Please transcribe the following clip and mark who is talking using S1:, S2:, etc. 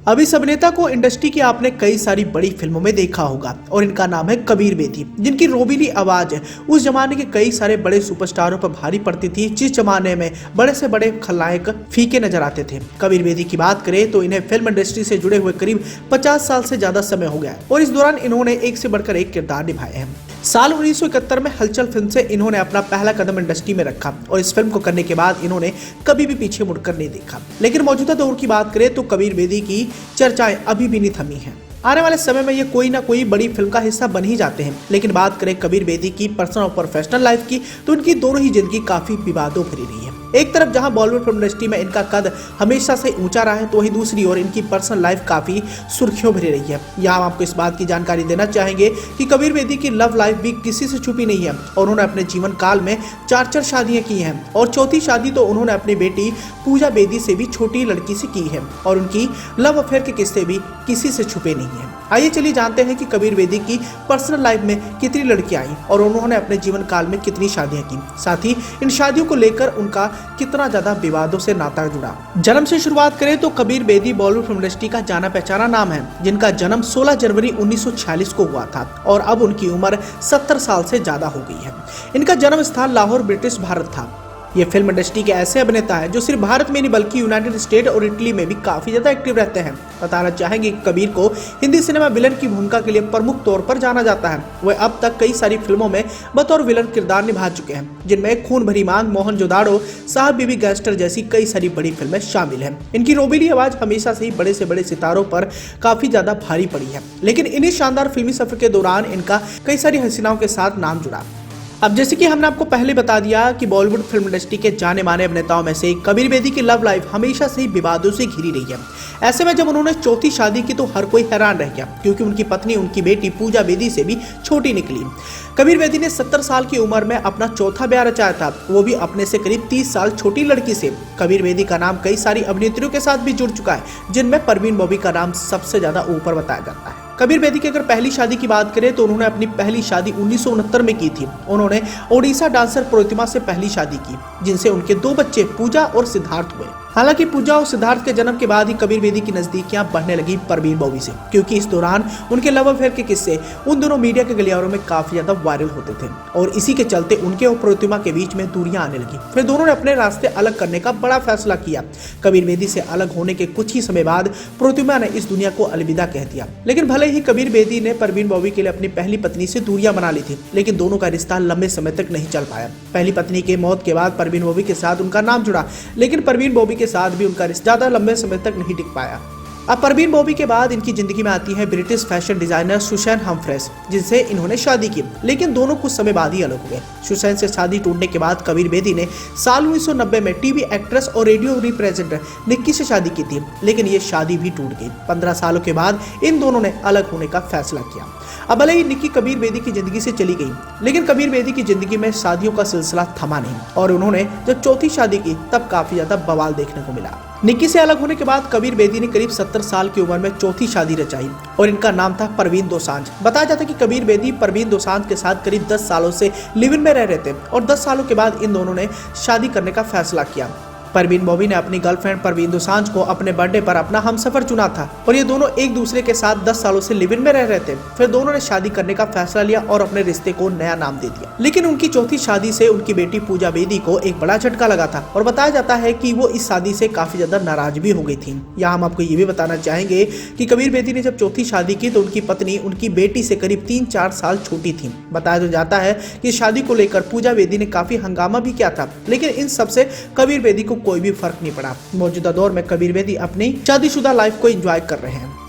S1: अब इस अभिनेता को इंडस्ट्री की आपने कई सारी बड़ी फिल्मों में देखा होगा और इनका नाम है कबीर बेदी, जिनकी रोबीली आवाज उस जमाने के कई सारे बड़े सुपरस्टारों पर भारी पड़ती थी, जिस जमाने में बड़े से बड़े खलनायक फीके नजर आते थे। कबीर बेदी की बात करें तो इन्हें फिल्म इंडस्ट्री से जुड़े हुए करीब 50 साल से ज्यादा समय हो गया है और इस दौरान इन्होंने एक से बढ़कर एक किरदार निभाए हैं। साल 1971 में हलचल फिल्म से इन्होंने अपना पहला कदम इंडस्ट्री में रखा और इस फिल्म को करने के बाद इन्होंने कभी भी पीछे मुड़कर नहीं देखा। लेकिन मौजूदा दौर की बात करें तो कबीर बेदी की चर्चाएं अभी भी नहीं थमी हैं। आने वाले समय में ये कोई ना कोई बड़ी फिल्म का हिस्सा बन ही जाते हैं। लेकिन बात करें कबीर बेदी की पर्सनल और प्रोफेशनल लाइफ की तो इनकी दोनों ही जिंदगी काफी विवादों भरी रही है। एक तरफ जहां बॉलीवुड फिल्म इंडस्ट्री में इनका कद हमेशा से ऊंचा रहा है तो वहीं दूसरी ओर इनकी पर्सनल लाइफ काफी सुर्खियों भरी रही है। यहाँ हम आपको इस बात की जानकारी देना चाहेंगे कि कबीर बेदी की लव लाइफ भी किसी से छुपी नहीं है और उन्होंने अपने जीवन काल में 4 शादियां की हैं और चौथी शादी तो उन्होंने अपनी बेटी पूजा बेदी से भी छोटी लड़की से की है और उनकी लव अफेयर के किस्से भी किसी से छुपे नहीं है। आइए चलिए जानते हैं कि कबीर बेदी की पर्सनल लाइफ में कितनी लड़कियां आई और उन्होंने अपने जीवन काल में कितनी शादियां की, साथ ही इन शादियों को लेकर उनका कितना ज्यादा विवादों से नाता जुड़ा। जन्म से शुरुआत करें तो कबीर बेदी बॉलीवुड फिल्म इंडस्ट्री का जाना पहचाना नाम है, जिनका जन्म 16 जनवरी 1946 को हुआ था और अब उनकी उम्र 70 साल से ज्यादा हो गई है। इनका जन्म स्थान लाहौर, ब्रिटिश भारत था। ये फिल्म इंडस्ट्री के ऐसे अभिनेता हैं जो सिर्फ भारत में नहीं बल्कि यूनाइटेड स्टेट और इटली में भी काफी ज्यादा एक्टिव रहते हैं। बताना चाहेंगे कि कबीर को हिंदी सिनेमा विलन की भूमिका के लिए प्रमुख तौर पर जाना जाता है। वह अब तक कई सारी फिल्मों में बतौर विलन किरदार निभा चुके हैं, जिनमें खून भरी मांग, मोहनजोदाड़ो, साहब बीबी गैंगस्टर जैसी कई सारी बड़ी फिल्में शामिल हैं। इनकी रोबीली आवाज हमेशा से ही बड़े से बड़े सितारों पर काफी ज्यादा भारी पड़ी है, लेकिन इन्हीं शानदार फिल्मी सफर के दौरान इनका कई सारी हसीनाओं के साथ नाम जुड़ा। अब जैसे कि हमने आपको पहले बता दिया कि बॉलीवुड फिल्म इंडस्ट्री के जाने माने अभिनेताओं में से कबीर बेदी की लव लाइफ हमेशा से ही विवादों से घिरी रही है। ऐसे में जब उन्होंने चौथी शादी की तो हर कोई हैरान रह गया, क्योंकि उनकी पत्नी उनकी बेटी पूजा बेदी से भी छोटी निकली। कबीर बेदी ने 70 साल की उम्र में अपना चौथा ब्याह रचाया था, वो भी अपने से करीब 30 साल छोटी लड़की से। कबीर बेदी का नाम कई सारी अभिनेत्रियों के साथ भी जुड़ चुका है, जिनमें परवीन बॉबी का नाम सबसे ज्यादा ऊपर बताया जाता है। कबीर बेदी की अगर पहली शादी की बात करें तो उन्होंने अपनी पहली शादी 1969 में की थी। उन्होंने ओडिशा डांसर प्रतिमा से पहली शादी की, जिनसे उनके 2 बच्चे पूजा और सिद्धार्थ हुए। हालांकि पूजा और सिद्धार्थ के जन्म के बाद ही कबीर बेदी की नजदीकियां बढ़ने लगी परवीन बॉबी से, क्योंकि इस दौरान उनके लव अफेयर के किस्से उन दोनों मीडिया के गलियारों में काफी ज्यादा वायरल होते थे और इसी के चलते उनके और प्रतिमा के बीच में दूरियां आने लगी। फिर दोनों ने अपने रास्ते अलग करने का बड़ा फैसला किया। कबीर बेदी से अलग होने के कुछ ही समय बाद प्रतिमा ने इस दुनिया को अलविदा कह दिया। लेकिन भले ही कबीर बेदी ने परवीन बॉबी के लिए अपनी पहली पत्नी से दूरियां बना ली थी, लेकिन दोनों का रिश्ता लंबे समय तक नहीं चल पाया। पहली पत्नी के मौत के बाद परवीन बॉबी के साथ उनका नाम जुड़ा, लेकिन परवीन बॉबी के साथ भी उनका रिश्ता ज्यादा लंबे समय तक नहीं टिक पाया। अब परवीन बॉबी के बाद इनकी जिंदगी में आती है ब्रिटिश फैशन डिजाइनर सुसैन हम्फ्रेस, जिनसे इन्होंने शादी की, लेकिन दोनों कुछ समय बाद ही अलग हो गए। सुसैन से शादी टूटने के बाद कबीर बेदी ने साल 1990 में टीवी एक्ट्रेस और रेडियो रिप्रेजेंटर निक्की से शादी की थी, लेकिन ये शादी भी टूट गई। 15 सालों के बाद इन दोनों ने अलग होने का फैसला किया। अब भले ही निक्की कबीर बेदी की जिंदगी से चली गई, लेकिन कबीर बेदी की जिंदगी में शादियों का सिलसिला थमा नहीं और उन्होंने जब चौथी शादी की तब काफी ज्यादा बवाल देखने को मिला। निक्की से अलग होने के बाद कबीर बेदी ने करीब 70 साल की उम्र में चौथी शादी रचाई और इनका नाम था परवीन दोसांझ। बताया जाता है कि कबीर बेदी परवीन दोसांझ के साथ करीब 10 सालों से लिव इन में रह रहे थे और 10 सालों के बाद इन दोनों ने शादी करने का फैसला किया। परवीन बॉबी ने अपनी गर्लफ्रेंड परवीन दोसांझ को अपने बर्थडे पर अपना हमसफर चुना था और ये दोनों एक दूसरे के साथ 10 सालों से लिव इन में रह रहे थे। फिर दोनों ने शादी करने का फैसला लिया और अपने रिश्ते को नया नाम दे दिया। लेकिन उनकी चौथी शादी से उनकी बेटी पूजा बेदी को एक बड़ा झटका लगा था और बताया जाता है कि वो इस शादी से काफी ज्यादा नाराज भी हो गई थी। यहाँ हम आपको ये भी बताना चाहेंगे कि कबीर बेदी ने जब चौथी शादी की तो उनकी पत्नी उनकी बेटी से करीब 3-4 साल छोटी थी। बताया तो जाता है कि शादी को लेकर पूजा बेदी ने काफी हंगामा भी किया था, लेकिन इन सबसे कबीर बेदी को कोई भी फर्क नहीं पड़ा। मौजूदा दौर में कबीर बेदी अपनी शादीशुदा लाइफ को एंजॉय कर रहे हैं।